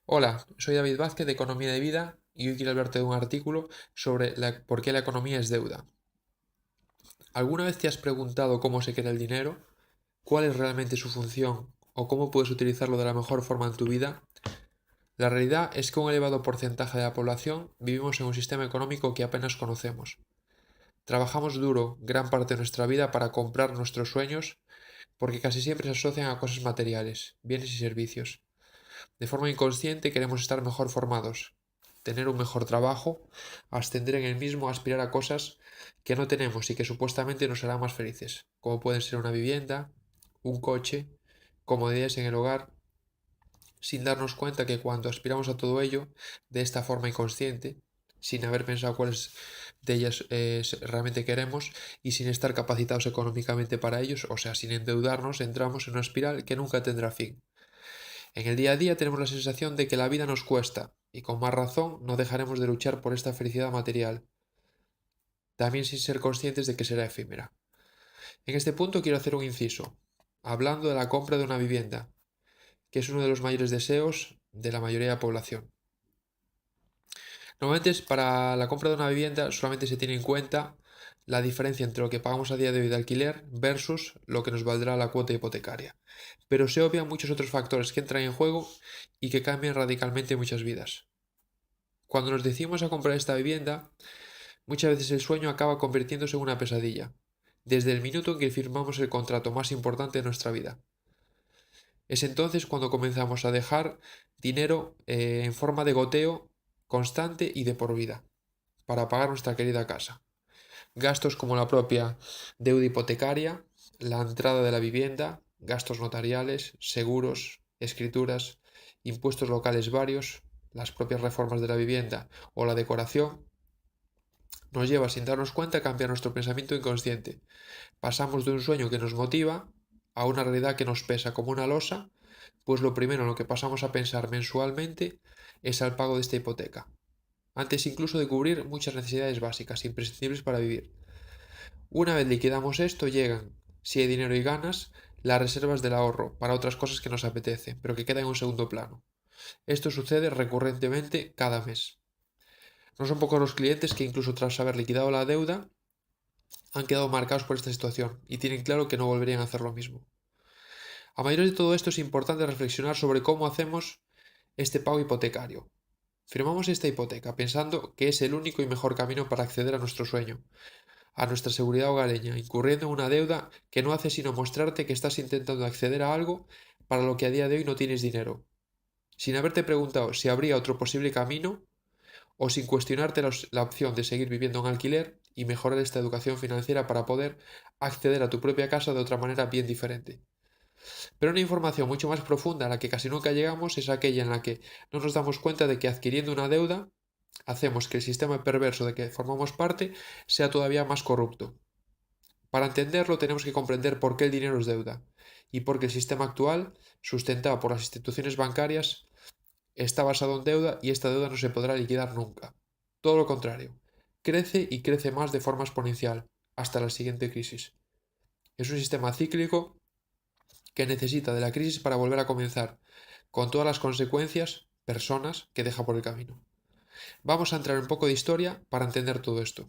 Hola, soy David Vázquez de Economía de Vida y hoy quiero hablarte de un artículo sobre por qué la economía es deuda. ¿Alguna vez te has preguntado cómo se crea el dinero? ¿Cuál es realmente su función? ¿O cómo puedes utilizarlo de la mejor forma en tu vida? La realidad es que un elevado porcentaje de la población vivimos en un sistema económico que apenas conocemos. Trabajamos duro gran parte de nuestra vida para comprar nuestros sueños porque casi siempre se asocian a cosas materiales, bienes y servicios. De forma inconsciente queremos estar mejor formados, tener un mejor trabajo, ascender en el mismo, aspirar a cosas que no tenemos y que supuestamente nos harán más felices, como pueden ser una vivienda, un coche, comodidades en el hogar, sin darnos cuenta que cuando aspiramos a todo ello, de esta forma inconsciente, sin haber pensado cuáles de ellas realmente queremos y sin estar capacitados económicamente para ellos, o sea, sin endeudarnos, entramos en una espiral que nunca tendrá fin. En el día a día tenemos la sensación de que la vida nos cuesta, y con más razón no dejaremos de luchar por esta felicidad material, también sin ser conscientes de que será efímera. En este punto quiero hacer un inciso, hablando de la compra de una vivienda, que es uno de los mayores deseos de la mayoría de la población. Normalmente para la compra de una vivienda solamente se tiene en cuenta la diferencia entre lo que pagamos a día de hoy de alquiler versus lo que nos valdrá la cuota hipotecaria. Pero se obvian muchos otros factores que entran en juego y que cambian radicalmente muchas vidas. Cuando nos decidimos a comprar esta vivienda, muchas veces el sueño acaba convirtiéndose en una pesadilla, desde el minuto en que firmamos el contrato más importante de nuestra vida. Es entonces cuando comenzamos a dejar dinero en forma de goteo constante y de por vida, para pagar nuestra querida casa. Gastos como la propia deuda hipotecaria, la entrada de la vivienda, gastos notariales, seguros, escrituras, impuestos locales varios, las propias reformas de la vivienda o la decoración, nos lleva sin darnos cuenta a cambiar nuestro pensamiento inconsciente. Pasamos de un sueño que nos motiva a una realidad que nos pesa como una losa, pues lo primero en lo que pasamos a pensar mensualmente es al pago de esta hipoteca, antes incluso de cubrir muchas necesidades básicas, imprescindibles para vivir. Una vez liquidamos esto, llegan, si hay dinero y ganas, las reservas del ahorro para otras cosas que nos apetece, pero que quedan en un segundo plano. Esto sucede recurrentemente cada mes. No son pocos los clientes que incluso tras haber liquidado la deuda han quedado marcados por esta situación y tienen claro que no volverían a hacer lo mismo. A mayor de todo esto es importante reflexionar sobre cómo hacemos este pago hipotecario. Firmamos esta hipoteca pensando que es el único y mejor camino para acceder a nuestro sueño, a nuestra seguridad hogareña, incurriendo en una deuda que no hace sino mostrarte que estás intentando acceder a algo para lo que a día de hoy no tienes dinero, sin haberte preguntado si habría otro posible camino o sin cuestionarte la opción de seguir viviendo en alquiler y mejorar esta educación financiera para poder acceder a tu propia casa de otra manera bien diferente. Pero una información mucho más profunda a la que casi nunca llegamos es aquella en la que no nos damos cuenta de que adquiriendo una deuda hacemos que el sistema perverso de que formamos parte sea todavía más corrupto. Para entenderlo tenemos que comprender por qué el dinero es deuda y por qué el sistema actual, sustentado por las instituciones bancarias, está basado en deuda y esta deuda no se podrá liquidar nunca. Todo lo contrario, crece y crece más de forma exponencial hasta la siguiente crisis. Es un sistema cíclico que necesita de la crisis para volver a comenzar, con todas las consecuencias, personas que deja por el camino. Vamos a entrar un poco de historia para entender todo esto.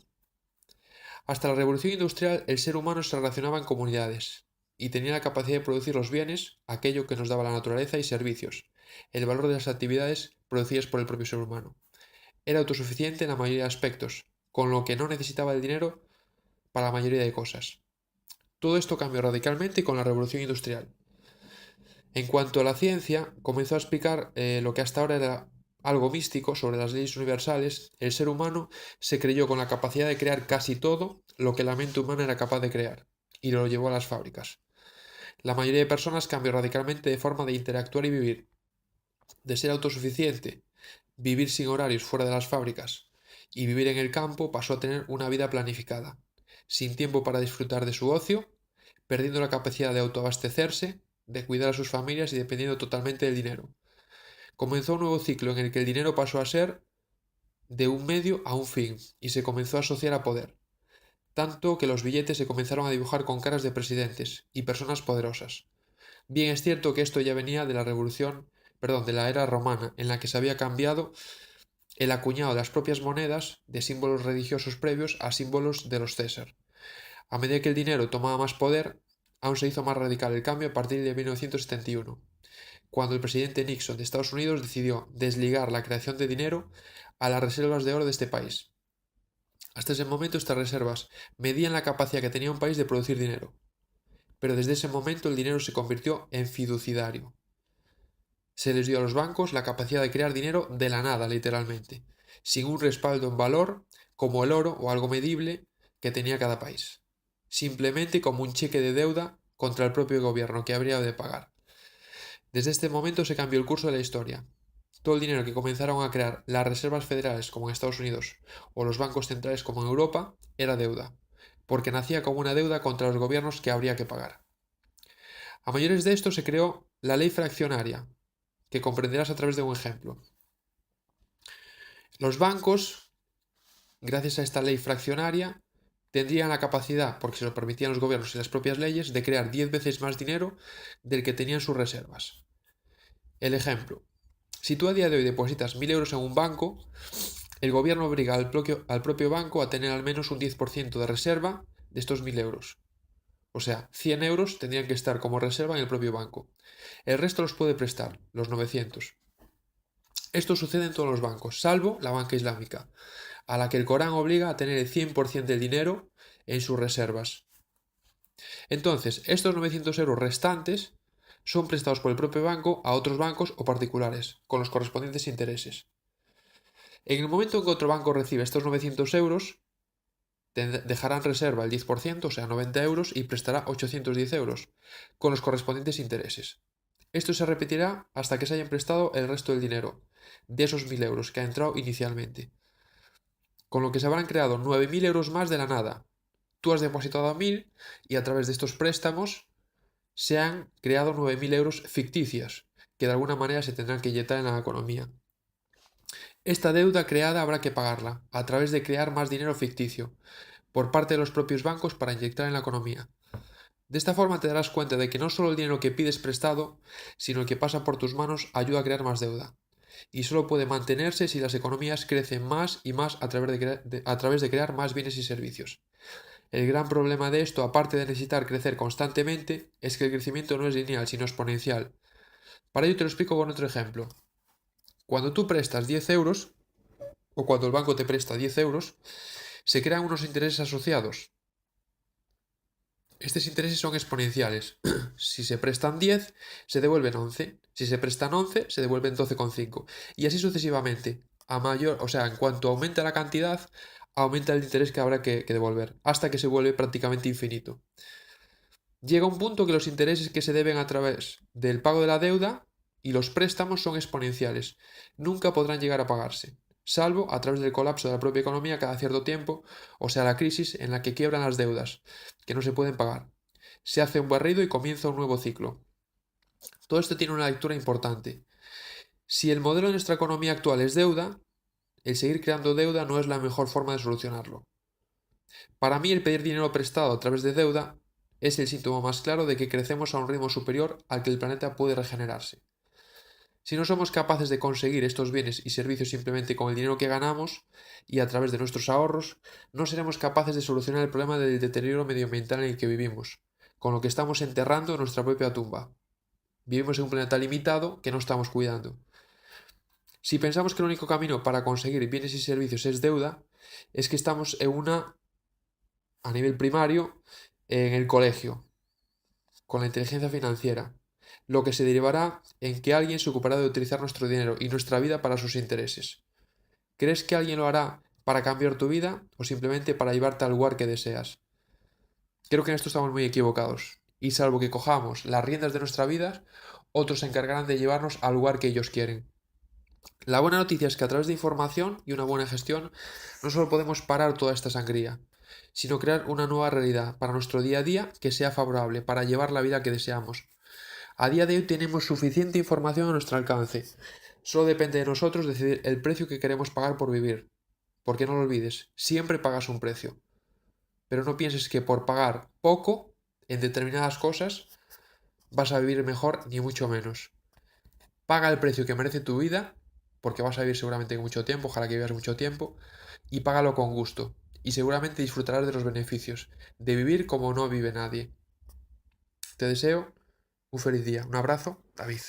Hasta la revolución industrial el ser humano se relacionaba en comunidades y tenía la capacidad de producir los bienes, aquello que nos daba la naturaleza y servicios, el valor de las actividades producidas por el propio ser humano. Era autosuficiente en la mayoría de aspectos, con lo que no necesitaba el dinero para la mayoría de cosas. Todo esto cambió radicalmente con la revolución industrial. En cuanto a la ciencia, comenzó a explicar lo que hasta ahora era algo místico sobre las leyes universales. El ser humano se creyó con la capacidad de crear casi todo lo que la mente humana era capaz de crear, y lo llevó a las fábricas. La mayoría de personas cambió radicalmente de forma de interactuar y vivir, de ser autosuficiente, vivir sin horarios fuera de las fábricas, y vivir en el campo pasó a tener una vida planificada, sin tiempo para disfrutar de su ocio, perdiendo la capacidad de autoabastecerse, de cuidar a sus familias y dependiendo totalmente del dinero. Comenzó un nuevo ciclo en el que el dinero pasó a ser de un medio a un fin y se comenzó a asociar a poder, tanto que los billetes se comenzaron a dibujar con caras de presidentes y personas poderosas. Bien es cierto que esto ya venía de la revolución, de la era romana, en la que se había cambiado el acuñado de las propias monedas de símbolos religiosos previos a símbolos de los César. A medida que el dinero tomaba más poder, aún se hizo más radical el cambio a partir de 1971, cuando el presidente Nixon de Estados Unidos decidió desligar la creación de dinero a las reservas de oro de este país. Hasta ese momento estas reservas medían la capacidad que tenía un país de producir dinero, pero desde ese momento el dinero se convirtió en fiduciario. Se les dio a los bancos la capacidad de crear dinero de la nada, literalmente, sin un respaldo en valor, como el oro o algo medible que tenía cada país, simplemente como un cheque de deuda contra el propio gobierno que habría de pagar. Desde este momento se cambió el curso de la historia. Todo el dinero que comenzaron a crear las reservas federales como en Estados Unidos o los bancos centrales como en Europa era deuda, porque nacía como una deuda contra los gobiernos que habría que pagar. A mayores de esto se creó la ley fraccionaria, que comprenderás a través de un ejemplo. Los bancos, gracias a esta ley fraccionaria, tendrían la capacidad, porque se lo permitían los gobiernos y las propias leyes, de crear 10 veces más dinero del que tenían sus reservas. El ejemplo. Si tú a día de hoy depositas 1.000 euros en un banco, el gobierno obliga al propio banco a tener al menos un 10% de reserva de estos 1.000 euros. O sea, 100 euros tendrían que estar como reserva en el propio banco. El resto los puede prestar, los 900. Esto sucede en todos los bancos, salvo la banca islámica, a la que el Corán obliga a tener el 100% del dinero en sus reservas. Entonces, estos 900 euros restantes son prestados por el propio banco a otros bancos o particulares, con los correspondientes intereses. En el momento en que otro banco recibe estos 900 euros, dejará en reserva el 10%, o sea, 90 euros, y prestará 810 euros, con los correspondientes intereses. Esto se repetirá hasta que se hayan prestado el resto del dinero, de esos 1.000 euros que ha entrado inicialmente. Con lo que se habrán creado 9.000 euros más de la nada. Tú has depositado 1.000 y a través de estos préstamos se han creado 9.000 euros ficticias, que de alguna manera se tendrán que inyectar en la economía. Esta deuda creada habrá que pagarla, a través de crear más dinero ficticio, por parte de los propios bancos para inyectar en la economía. De esta forma te darás cuenta de que no solo el dinero que pides prestado, sino el que pasa por tus manos ayuda a crear más deuda. Y solo puede mantenerse si las economías crecen más y más a través de crear más bienes y servicios. El gran problema de esto, aparte de necesitar crecer constantemente, es que el crecimiento no es lineal, sino exponencial. Para ello te lo explico con otro ejemplo. Cuando tú prestas 10 euros, o cuando el banco te presta 10 euros, se crean unos intereses asociados. Estos intereses son exponenciales. Si se prestan 10, se devuelven 11. Si se prestan 11, se devuelven 12,5. Y así sucesivamente. En cuanto aumenta la cantidad, aumenta el interés que habrá que devolver, hasta que se vuelve prácticamente infinito. Llega un punto que los intereses que se deben a través del pago de la deuda y los préstamos son exponenciales. Nunca podrán llegar a pagarse, salvo a través del colapso de la propia economía cada cierto tiempo, o sea, la crisis en la que quiebran las deudas, que no se pueden pagar. Se hace un barrido y comienza un nuevo ciclo. Todo esto tiene una lectura importante. Si el modelo de nuestra economía actual es deuda, el seguir creando deuda no es la mejor forma de solucionarlo. Para mí, el pedir dinero prestado a través de deuda es el síntoma más claro de que crecemos a un ritmo superior al que el planeta puede regenerarse. Si no somos capaces de conseguir estos bienes y servicios simplemente con el dinero que ganamos y a través de nuestros ahorros, no seremos capaces de solucionar el problema del deterioro medioambiental en el que vivimos, con lo que estamos enterrando nuestra propia tumba. Vivimos en un planeta limitado que no estamos cuidando. Si pensamos que el único camino para conseguir bienes y servicios es deuda, es que estamos a nivel primario, en el colegio, con la inteligencia financiera, lo que se derivará en que alguien se ocupará de utilizar nuestro dinero y nuestra vida para sus intereses. ¿Crees que alguien lo hará para cambiar tu vida o simplemente para llevarte al lugar que deseas? Creo que en esto estamos muy equivocados, y salvo que cojamos las riendas de nuestra vida, otros se encargarán de llevarnos al lugar que ellos quieren. La buena noticia es que a través de información y una buena gestión no solo podemos parar toda esta sangría, sino crear una nueva realidad para nuestro día a día que sea favorable para llevar la vida que deseamos. A día de hoy tenemos suficiente información a nuestro alcance. Solo depende de nosotros decidir el precio que queremos pagar por vivir. Porque no lo olvides, siempre pagas un precio. Pero no pienses que por pagar poco en determinadas cosas vas a vivir mejor ni mucho menos. paga el precio que merece tu vida, porque vas a vivir seguramente mucho tiempo, ojalá que vivas mucho tiempo, y págalo con gusto. Y seguramente disfrutarás de los beneficios de vivir como no vive nadie. Te deseo un feliz día. Un abrazo, David.